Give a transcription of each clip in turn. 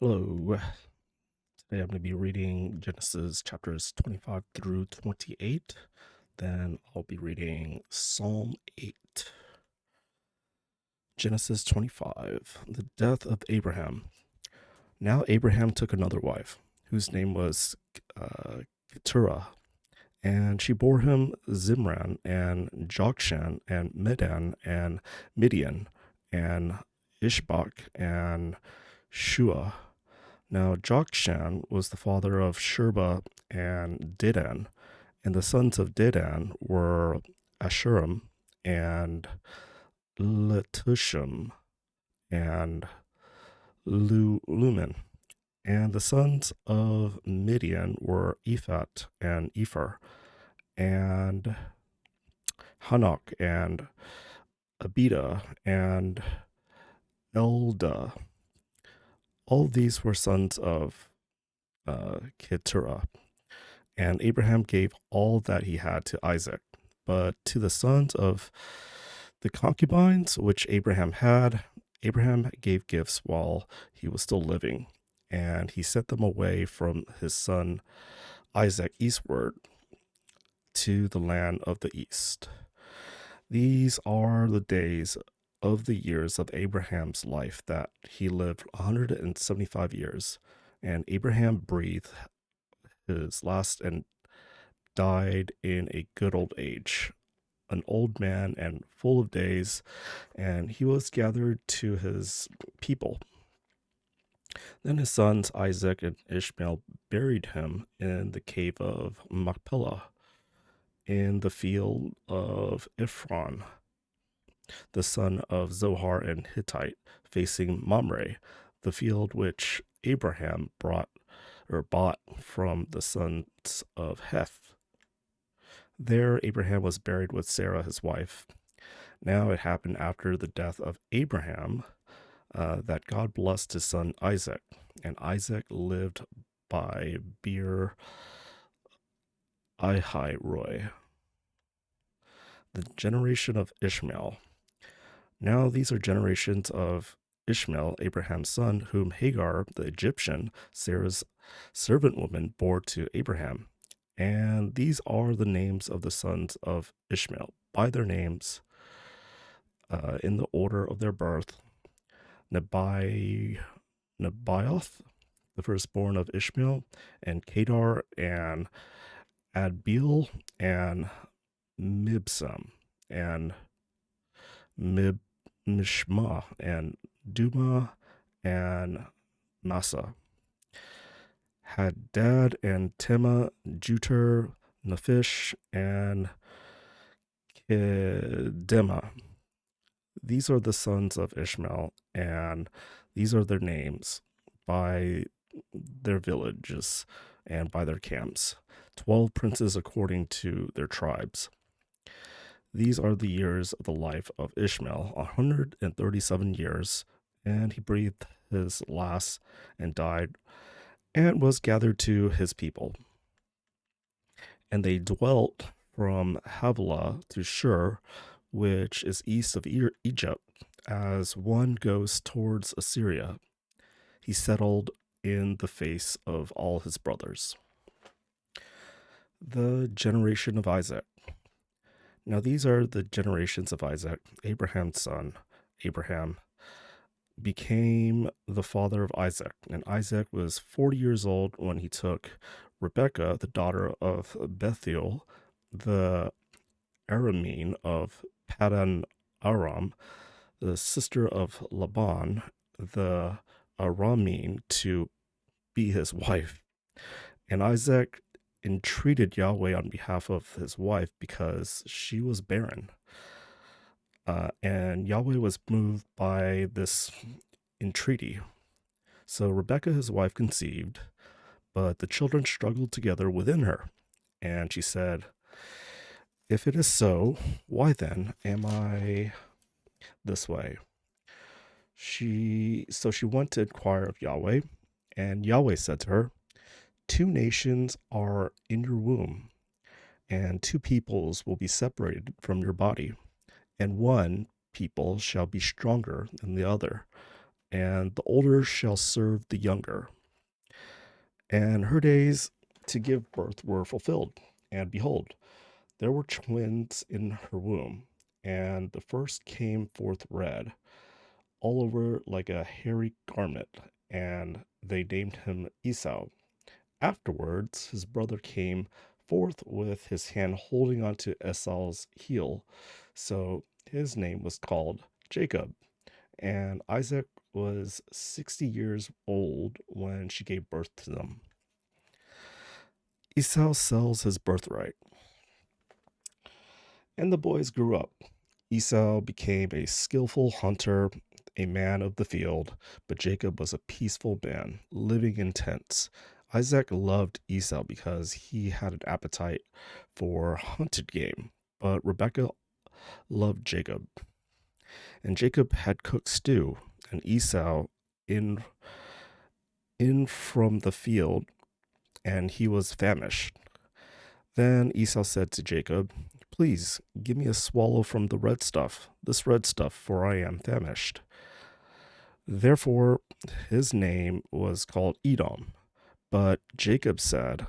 Hello. Today I'm going to be reading Genesis chapters 25 through 28. Then I'll be reading Psalm 8. Genesis 25. The death of Abraham. Now Abraham took another wife, whose name was Keturah, and she bore him Zimran and Jokshan and Medan and Midian and Ishbak and Shua. Now Jokshan was the father of Shurba and Dedan, and the sons of Dedan were Ashurim and Letushim and Lumen. And the sons of Midian were Ephat and Ephar and Hanok and Abida and Elda. All these were sons of Keturah. And Abraham gave all that he had to Isaac. But to the sons of the concubines which Abraham had, Abraham gave gifts while he was still living, and he sent them away from his son Isaac eastward to the land of the east. These are the days of the years of Abraham's life, that he lived 175 years. And Abraham breathed his last and died in a good old age, an old man and full of days, and he was gathered to his people. Then his sons Isaac and Ishmael buried him in the cave of Machpelah, in the field of Ephron, the son of Zohar and Hittite, facing Mamre, the field which Abraham bought from the sons of Heth. There Abraham was buried with Sarah his wife. Now it happened after the death of Abraham that God blessed his son Isaac, and Isaac lived by Beer Roy. The generation of Ishmael. Now these are generations of Ishmael, Abraham's son, whom Hagar, the Egyptian, Sarah's servant woman, bore to Abraham. And these are the names of the sons of Ishmael, by their names, in the order of their birth: Nebaioth, the firstborn of Ishmael, and Kedar, and Adbeel, and Mibsam, and Mishma, and Duma, and Massa. Hadad, and Tema, Juter, Naphish, and Kedema. These are the sons of Ishmael, and these are their names by their villages and by their camps. 12 princes according to their tribes. These are the years of the life of Ishmael, 137 years, and he breathed his last and died, and was gathered to his people. And they dwelt from Havilah to Shur, which is east of Egypt, as one goes towards Assyria. He settled in the face of all his brothers. The generation of Isaac. Now these are the generations of Isaac, Abraham's son. Abraham became the father of Isaac, and Isaac was 40 years old when he took Rebekah, the daughter of Bethuel, the Aramean of Paddan Aram, the sister of Laban, the Aramean, to be his wife. And Isaac entreated Yahweh on behalf of his wife because she was barren. And Yahweh was moved by this entreaty. So Rebekah, his wife, conceived, but the children struggled together within her. And she said, "If it is so, why then am I this way?" So she went to inquire of Yahweh, and Yahweh said to her, "Two nations are in your womb, and two peoples will be separated from your body, and one people shall be stronger than the other, and the older shall serve the younger. And her days to give birth were fulfilled. And behold, there were twins in her womb. And the first came forth red, all over like a hairy garment, and they named him Esau. Afterwards, his brother came forth with his hand holding onto Esau's heel. So his name was called Jacob. And Isaac was 60 years old when she gave birth to them. Esau sells his birthright. And the boys grew up. Esau became a skillful hunter, a man of the field, but Jacob was a peaceful man, living in tents. Isaac loved Esau because he had an appetite for hunted game, but Rebekah loved Jacob. And Jacob had cooked stew, and Esau in from the field, and he was famished. Then Esau said to Jacob, "Please give me a swallow from the red stuff, this red stuff, for I am famished." Therefore, his name was called Edom. But Jacob said,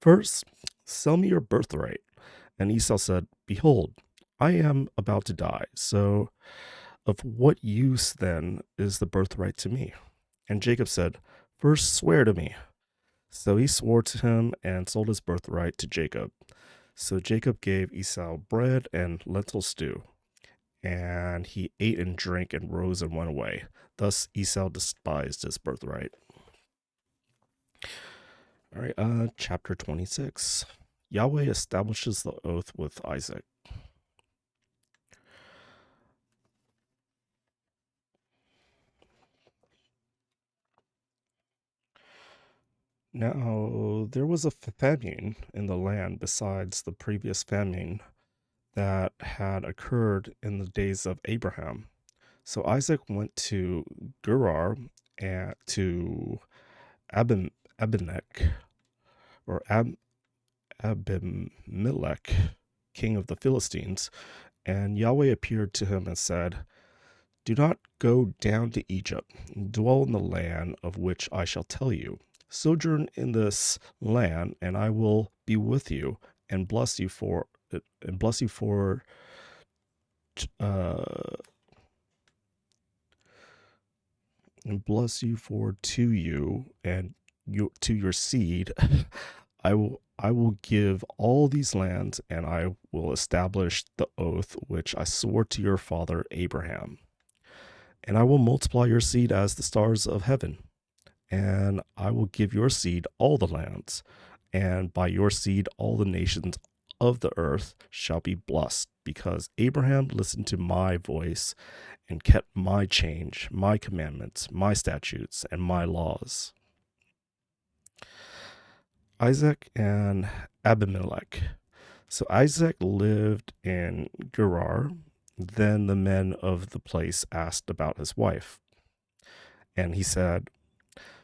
"First, sell me your birthright." And Esau said, "Behold, I am about to die, so of what use then is the birthright to me?" And Jacob said, "First swear to me." So he swore to him and sold his birthright to Jacob. So Jacob gave Esau bread and lentil stew, and he ate and drank and rose and went away. Thus Esau despised his birthright. All right, chapter 26. Yahweh establishes the oath with Isaac. Now, there was a famine in the land besides the previous famine that had occurred in the days of Abraham. So Isaac went to Gerar and to Abimelech, or Abimelech, king of the Philistines, and Yahweh appeared to him and said, "Do not go down to Egypt. Dwell in the land of which I shall tell you. Sojourn in this land, and I will be with you and bless you for uh, to you and to your seed. I will give all these lands, and I will establish the oath which I swore to your father Abraham. And I will multiply your seed as the stars of heaven, and I will give your seed all the lands, and by your seed all the nations of the earth shall be blessed, because Abraham listened to my voice and kept my change, my commandments, my statutes, and my laws." Isaac and Abimelech. So Isaac lived in Gerar. Then the men of the place asked about his wife, and he said,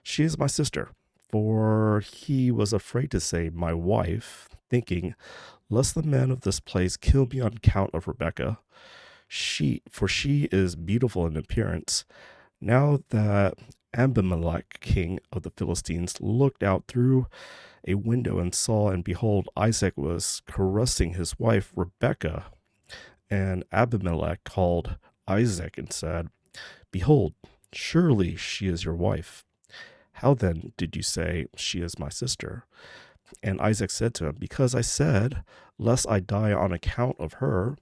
"She is my sister." For he was afraid to say "my wife," thinking, "Lest the men of this place kill me on account of Rebekah. For she is beautiful in appearance." Now that Abimelech, king of the Philistines, looked out through a window and saw, and behold, Isaac was caressing his wife Rebekah. And Abimelech called Isaac and said, "Behold, surely she is your wife. How then did you say, 'She is my sister'?" And Isaac said to him, "Because I said, 'Lest I die on account of her.'"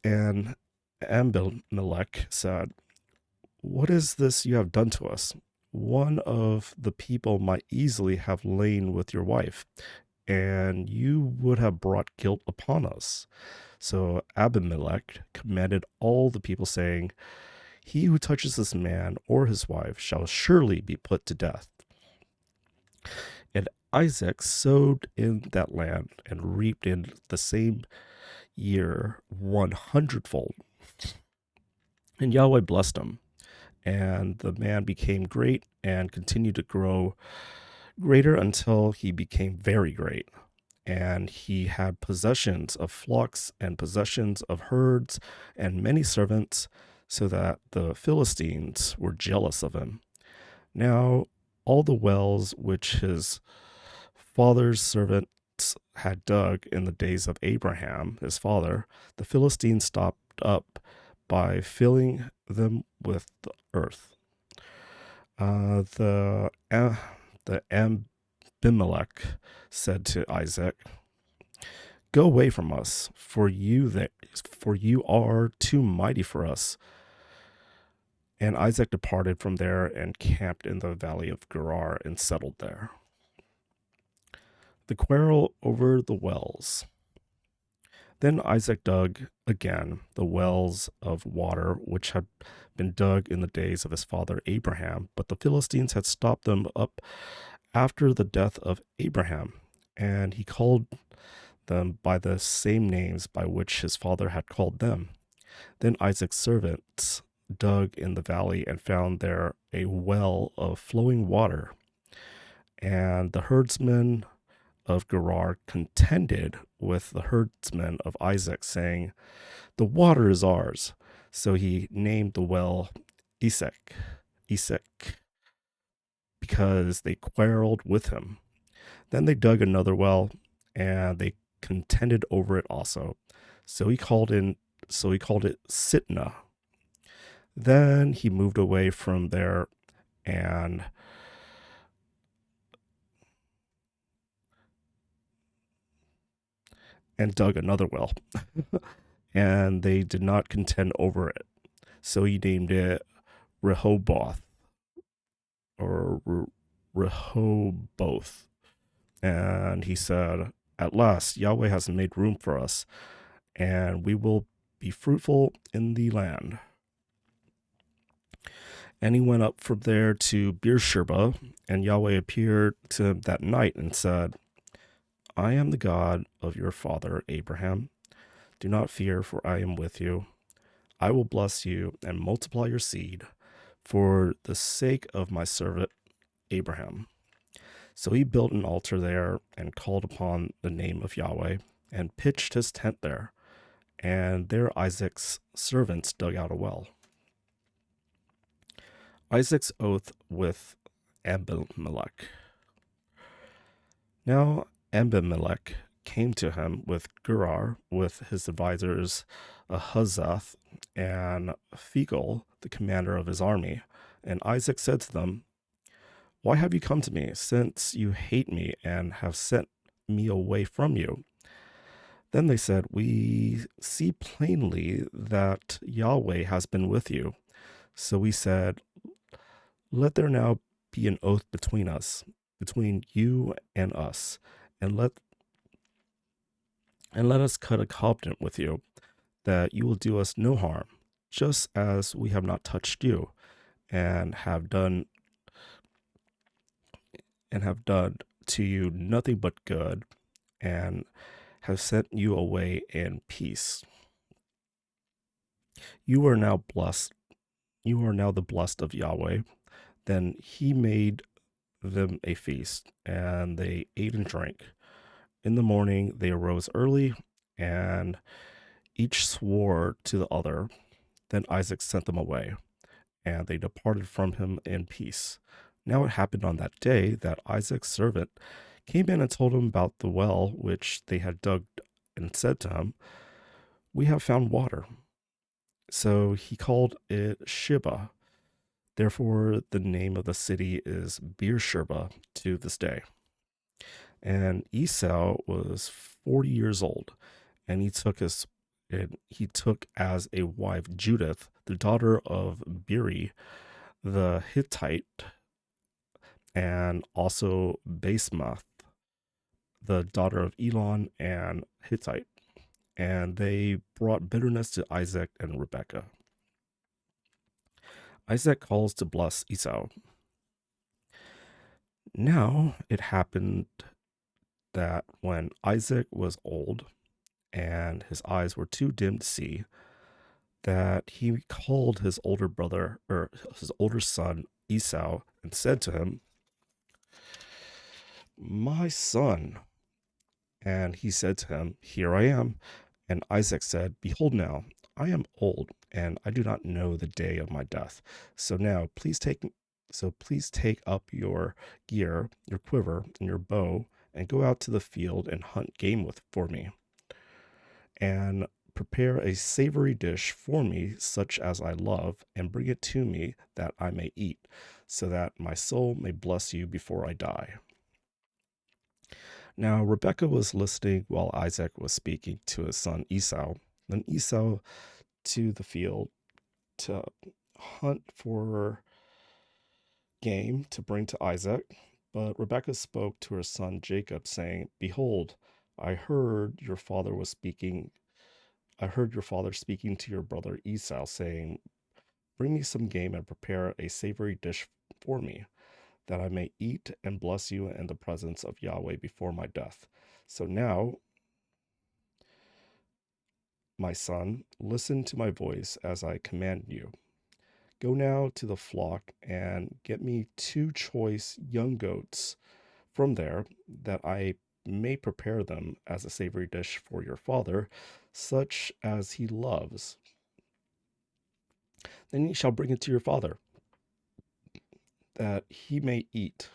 And Abimelech said, "What is this you have done to us? One of the people might easily have lain with your wife, and you would have brought guilt upon us." So Abimelech commanded all the people, saying, "He who touches this man or his wife shall surely be put to death." And Isaac sowed in that land and reaped in the same year 100-fold. And Yahweh blessed him. And the man became great and continued to grow greater until he became very great. And he had possessions of flocks and possessions of herds and many servants. so that the Philistines were jealous of him. Now, all the wells which his father's servants had dug in the days of Abraham, his father, the Philistines stopped up by filling them with the earth. Uh, the the Abimelech said to Isaac, "Go away from us, for you are too mighty for us." And Isaac departed from there and camped in the valley of Gerar and settled there. The quarrel over the wells. Then Isaac dug again the wells of water which had been dug in the days of his father Abraham, but the Philistines had stopped them up after the death of Abraham, and he called them by the same names by which his father had called them. Then Isaac's servants dug in the valley and found there a well of flowing water, and the herdsmen of Gerar contended with the herdsmen of Isaac, saying, "The water is ours." So he named the well Esek, because they quarreled with him. Then they dug another well, and they contended over it also. So he called it Sitnah. Then he moved away from there and dug another well, and they did not contend over it. So he named it Rehoboth, or Rehoboth. And he said, "At last, Yahweh has made room for us, and we will be fruitful in the land." And he went up from there to Beersheba, and Yahweh appeared to him that night and said, "I am the God of your father Abraham. Do not fear, for I am with you. I will bless you and multiply your seed for the sake of my servant Abraham." So he built an altar there and called upon the name of Yahweh and pitched his tent there. And there Isaac's servants dug out a well. Isaac's oath with Abimelech. Now Abimelech came to him with Gerar, with his advisors Ahazath and Phicol, the commander of his army. And Isaac said to them, "Why have you come to me, since you hate me and have sent me away from you?" Then they said, "We see plainly that Yahweh has been with you." So we said, "Let there now be an oath between us, between you and us, and let us cut a covenant with you, that you will do us no harm, just as we have not touched you, and have done to you nothing but good, and have sent you away in peace. You are now blessed. You are now the blessed of Yahweh." Then he made them a feast, and they ate and drank. In the morning they arose early, and each swore to the other. Then Isaac sent them away, and they departed from him in peace. Now it happened on that day that Isaac's servant came in and told him about the well which they had dug, and said to him, "We have found water." So he called it Sheba. Therefore, the name of the city is Beersheba to this day. And Esau was 40 years old, and he took as a wife Judith, the daughter of Beri the Hittite, and also Basemath, the daughter of Elon and Hittite. And they brought bitterness to Isaac and Rebekah. Isaac calls to bless Esau. Now it happened that when Isaac was old and his eyes were too dim to see, that he called his older brother, or his older son Esau, and said to him, "My son." And he said to him, "Here I am." And Isaac said, "Behold now, I am old, and I do not know the day of my death. So now please take up your gear, your quiver, and your bow, and go out to the field and hunt game for me, and prepare a savory dish for me, such as I love, and bring it to me that I may eat, so that my soul may bless you before I die. Now Rebekah was listening while Isaac was speaking to his son Esau. Then Esau to the field to hunt for game to bring to Isaac. But Rebekah spoke to her son Jacob, saying, Behold, I heard your father was speaking. I heard your father speaking to your brother Esau, saying, Bring me some game and prepare a savory dish for me, that I may eat and bless you in the presence of Yahweh before my death. So now, my son, listen to my voice as I command you. Go now to the flock and get me 2 choice young goats from there, that I may prepare them as a savory dish for your father, such as he loves. Then you shall bring it to your father, that he may eat,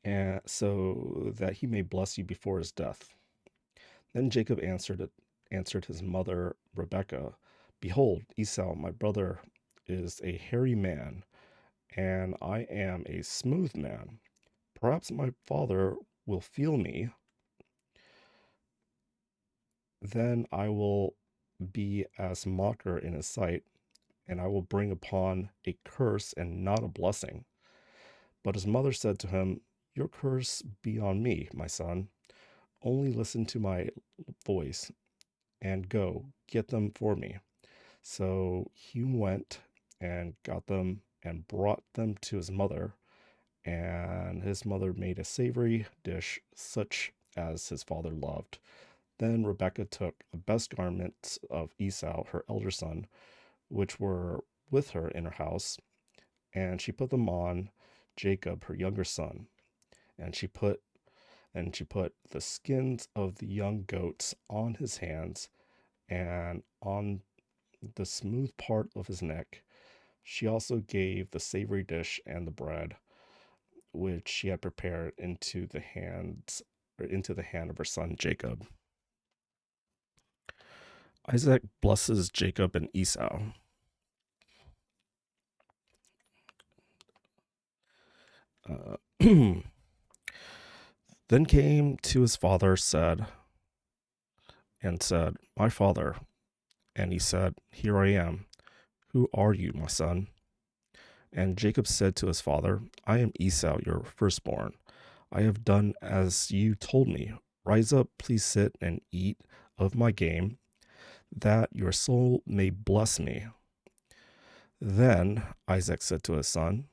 and so that he may bless you before his death. Then Jacob answered his mother Rebekah, Behold, Esau, my brother, is a hairy man, and I am a smooth man. Perhaps my father will feel me, then I will be as mocker in his sight, and I will bring upon a curse and not a blessing. But his mother said to him, Your curse be on me, my son. Only listen to my voice, and go, get them for me. So he went and got them and brought them to his mother, and his mother made a savory dish such as his father loved. Then Rebekah took the best garments of Esau, her elder son, which were with her in her house, and she put them on Jacob, her younger son, and she put the skins of the young goats on his hands and on the smooth part of his neck. She also gave the savory dish and the bread, which she had prepared, into the hand of her son Jacob. Isaac blesses Jacob and Esau. Uh, then came to his father, said, My father. And he said, Here I am. Who are you, my son? And Jacob said to his father, I am Esau, your firstborn. I have done as you told me. Rise up, please sit and eat of my game, that your soul may bless me. Then Isaac said to his son,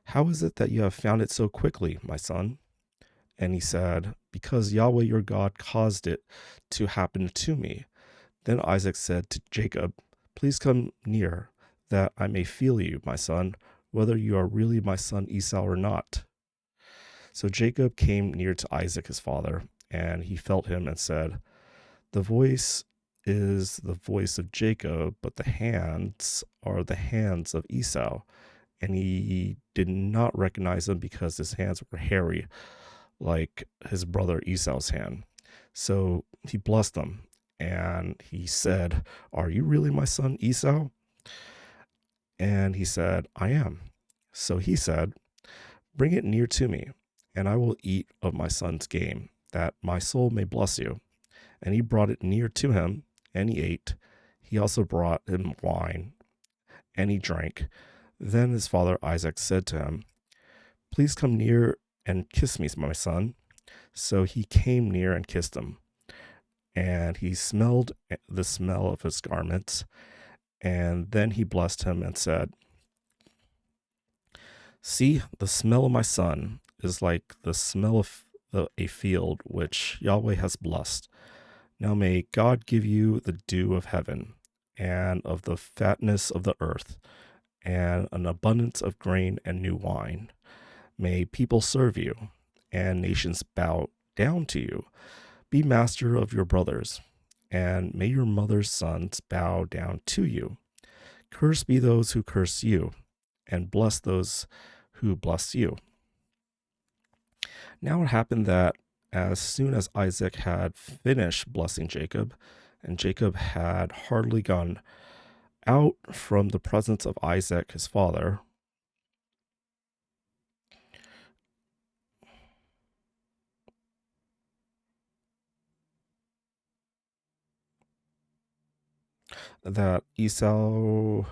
How is it that you have found it so quickly, my son? And he said, Because Yahweh your God caused it to happen to me. Then Isaac said to Jacob, Please come near, that I may feel you, my son, whether you are really my son Esau or not. So Jacob came near to Isaac his father, and he felt him and said, The voice is the voice of Jacob, but the hands are the hands of Esau. And he did not recognize him because his hands were hairy, like his brother Esau's hand. So he blessed them, and he said, Are you really my son Esau? And he said, I am. So he said, Bring it near to me, and I will eat of my son's game, that my soul may bless you. And he brought it near to him, and he ate. He also brought him wine, and he drank. Then his father Isaac said to him, Please come near and kiss me, my son. So he came near and kissed him. And he smelled the smell of his garments. And then he blessed him and said, See, the smell of my son is like the smell of a field which Yahweh has blessed. Now may God give you the dew of heaven, and of the fatness of the earth, and an abundance of grain and new wine. May people serve you, and nations bow down to you. Be master of your brothers. and may your mother's sons bow down to you. Cursed be those who curse you, and bless those who bless you." Now it happened that as soon as Isaac had finished blessing Jacob, and Jacob had hardly gone out from the presence of Isaac his father, that Esau,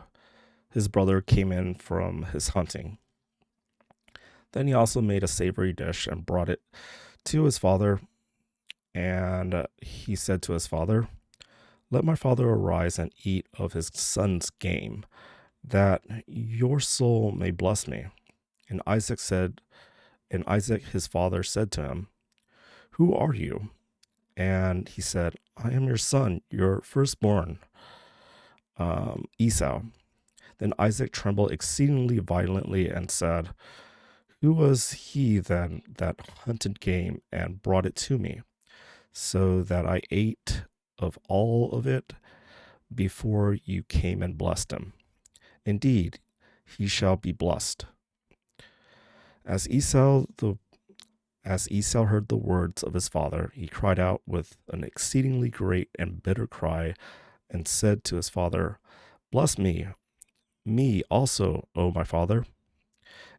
his brother, came in from his hunting. Then he also made a savory dish and brought it to his father. And he said to his father, "Let my father arise and eat of his son's game, that your soul may bless me." And Isaac his father said to him, "Who are you?" And he said, "I am your son, your firstborn, Esau." Then Isaac trembled exceedingly violently and said, "Who was he then that hunted game and brought it to me, so that I ate of all of it before you came and blessed him? Indeed, he shall be blessed." As Esau heard the words of his father, he cried out with an exceedingly great and bitter cry, and said to his father, "Bless me also, O my father."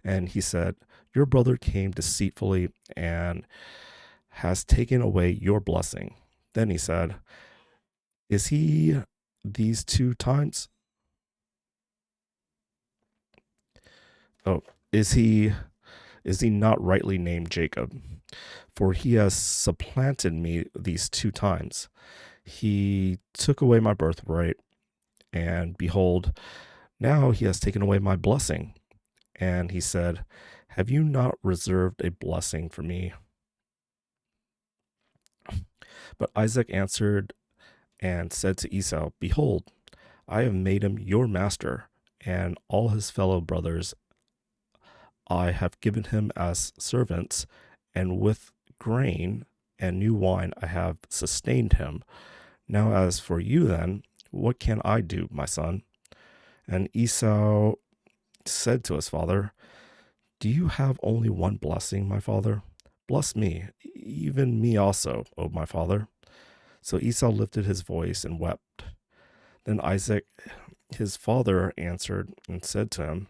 And he said, "Your brother came deceitfully and has taken away your blessing." Then he said, "Is he these two times? Oh, is he not rightly named Jacob? For he has supplanted me these two times. He took away my birthright, and behold, now he has taken away my blessing." And he said, "Have you not reserved a blessing for me?" But Isaac answered and said to Esau, "Behold, I have made him your master, and all his fellow brothers I have given him as servants, and with grain and new wine I have sustained him. Now as for you then, what can I do, my son?" And Esau said to his father, "Do you have only one blessing, my father? Bless me, even me also, O my father." So Esau lifted his voice and wept. Then Isaac his father answered and said to him,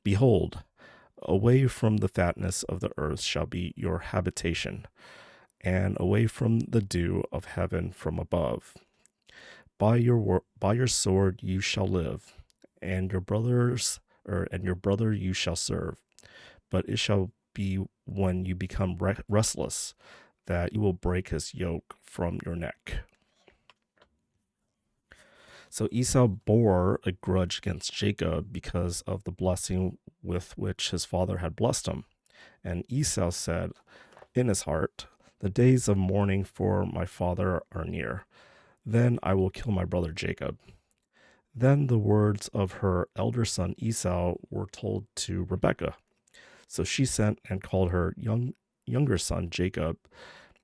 "Behold, away from the fatness of the earth shall be your habitation, and away from the dew of heaven from above. By your sword you shall live, and your brother you shall serve. But it shall be when you become restless that you will break his yoke from your neck." So Esau bore a grudge against Jacob because of the blessing with which his father had blessed him. And Esau said in his heart, "The days of mourning for my father are near. Then I will kill my brother Jacob." Then the words of her elder son Esau were told to Rebekah. So she sent and called her younger son Jacob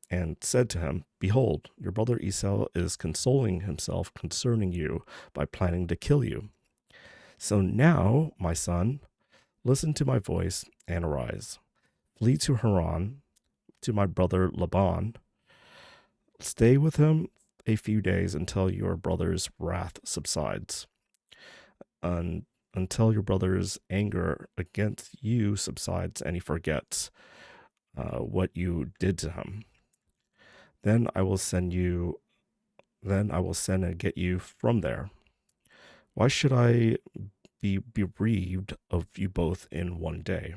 and said to him, "Behold, your brother Esau is consoling himself concerning you by planning to kill you. So now, my son, listen to my voice and arise. Flee to Haran, to my brother Laban. Stay with him a few days until your brother's wrath subsides, until your brother's anger against you subsides and he forgets what you did to him. Then I will send and get you from there. Why should I be bereaved of you both in one day?"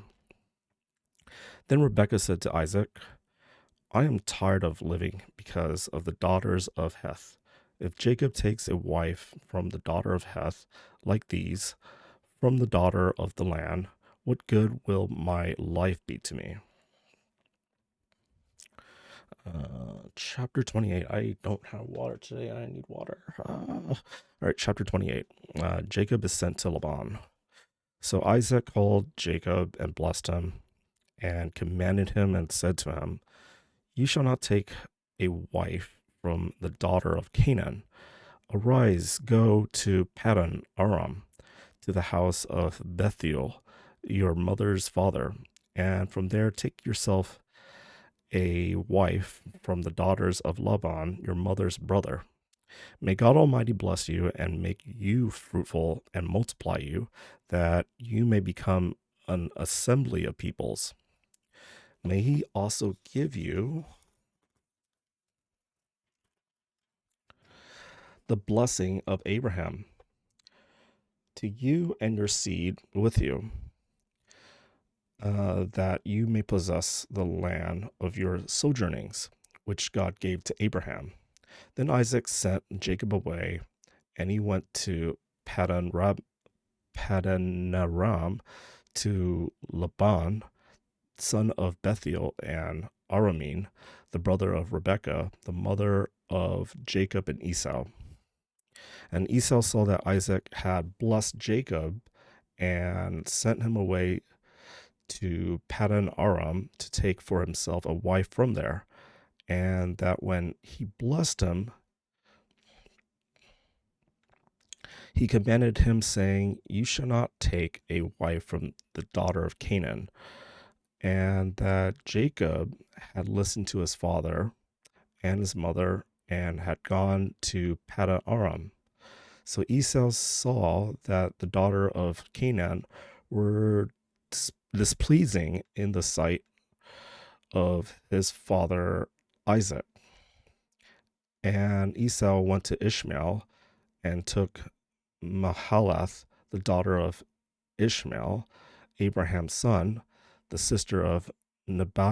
Then Rebekah said to Isaac, "I am tired of living because of the daughters of Heth. If Jacob takes a wife from the daughter of Heth, like these, from the daughter of the land, what good will my life be to me?" Chapter 28. I don't have water today. I need water. All right, chapter 28. Jacob is sent to Laban. So Isaac called Jacob and blessed him and commanded him and said to him, "You shall not take a wife from the daughter of Canaan. Arise, go to Paddan Aram, to the house of Bethuel, your mother's father, and from there take yourself a wife from the daughters of Laban, your mother's brother. May God Almighty bless you and make you fruitful and multiply you, that you may become an assembly of peoples. May he also give you the blessing of Abraham to you and your seed with you, that you may possess the land of your sojournings, which God gave to Abraham. Then Isaac sent Jacob away, and he went to Padanaram to Laban, son of Bethuel, and Aramin, the brother of Rebekah, the mother of Jacob and Esau. And Esau saw that Isaac had blessed Jacob and sent him away to Paddan Aram to take for himself a wife from there. And that when he blessed him, he commanded him, saying, You shall not take a wife from the daughter of Canaan. And that Jacob had listened to his father and his mother and had gone to Paddan Aram. So Esau saw that the daughter of Canaan were displeasing in the sight of his father Isaac. And Esau went to Ishmael and took Mahalath, the daughter of Ishmael, Abraham's son, the sister of Nebaioth,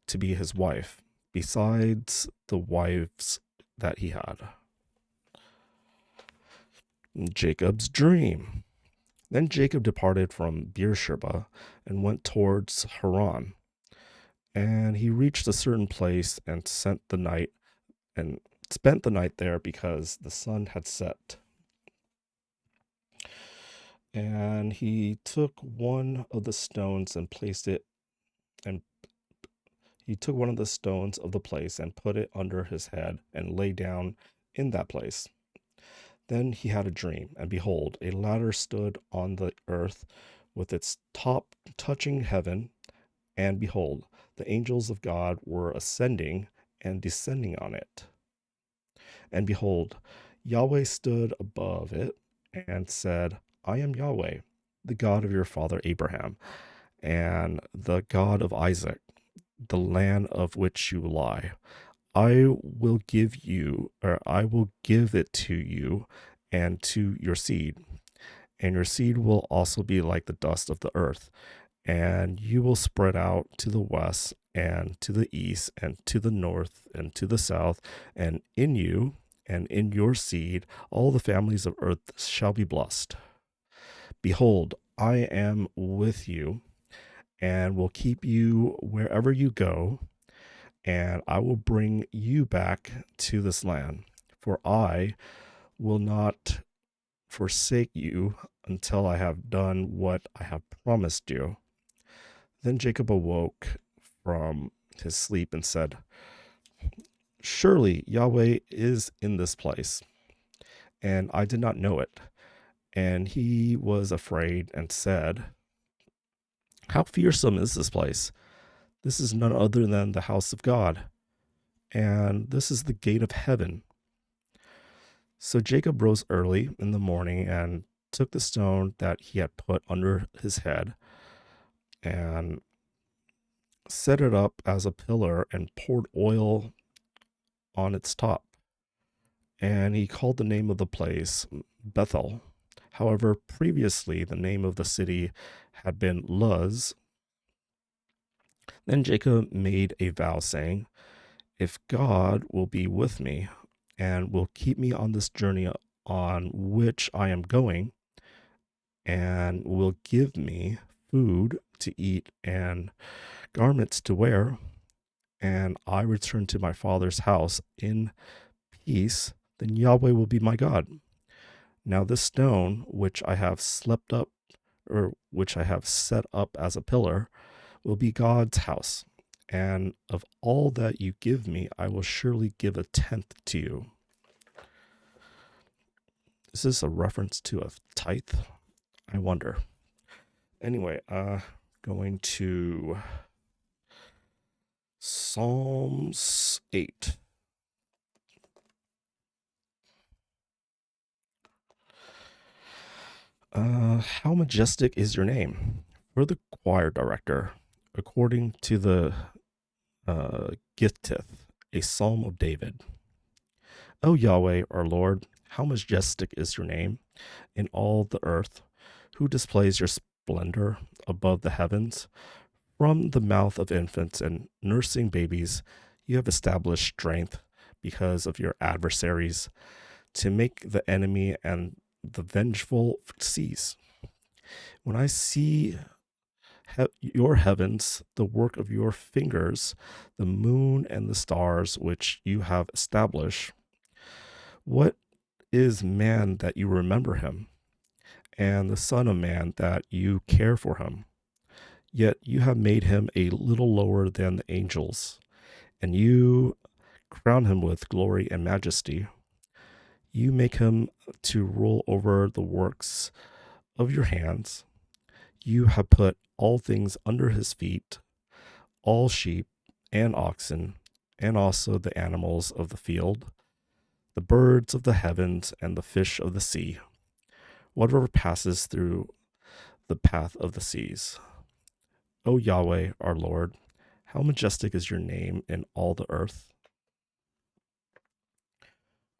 to be his wife, besides the wives that he had. Jacob's dream. Then Jacob departed from Beersheba and went towards Haran. And he reached a certain place and spent the night there because the sun had set. And he took one of the stones and placed it, and he took one of the stones of the place and put it under his head and lay down in that place. Then he had a dream, and behold, a ladder stood on the earth with its top touching heaven, and behold, the angels of God were ascending and descending on it. And behold, Yahweh stood above it and said, I am Yahweh, the God of your father Abraham, and the God of Isaac, the land of which you lie. I will give it to you and to your seed, and your seed will also be like the dust of the earth, and you will spread out to the west and to the east and to the north and to the south, and in you and in your seed all the families of earth shall be blessed. Behold, I am with you and will keep you wherever you go, and I will bring you back to this land, for I will not forsake you until I have done what I have promised you. Then Jacob awoke from his sleep and said, Surely Yahweh is in this place, and I did not know it. And he was afraid and said, How fearsome is this place? This is none other than the house of God, and this is the gate of heaven. So Jacob rose early in the morning and took the stone that he had put under his head and set it up as a pillar and poured oil on its top. And he called the name of the place Bethel. However, previously the name of the city had been Luz. Then Jacob made a vow, saying, If God will be with me and will keep me on this journey on which I am going, and will give me food to eat and garments to wear, and I return to my father's house in peace, then Yahweh will be my God. Now this stone which I have set up as a pillar will be God's house, and of all that you give me, I will surely give a tenth to you. Is this a reference to a tithe? I wonder. Anyway, going to Psalms 8. How majestic is your name? For the choir director, according to the Gittith, a psalm of David. O Yahweh, our Lord, how majestic is your name in all the earth, who displays your splendor above the heavens. From the mouth of infants and nursing babies, you have established strength because of your adversaries, to make the enemy and the vengeful cease. When I see your heavens, the work of your fingers, the moon and the stars which you have established, what is man that you remember him, and the Son of Man that you care for him? Yet you have made him a little lower than the angels, and you crown him with glory and majesty. You make him to rule over the works of your hands. You have put all things under his feet, all sheep and oxen, and also the animals of the field, the birds of the heavens, and the fish of the sea, whatever passes through the path of the seas. O Yahweh, our Lord, how majestic is your name in all the earth.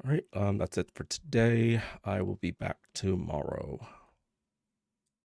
All right, that's it for today. I will be back tomorrow.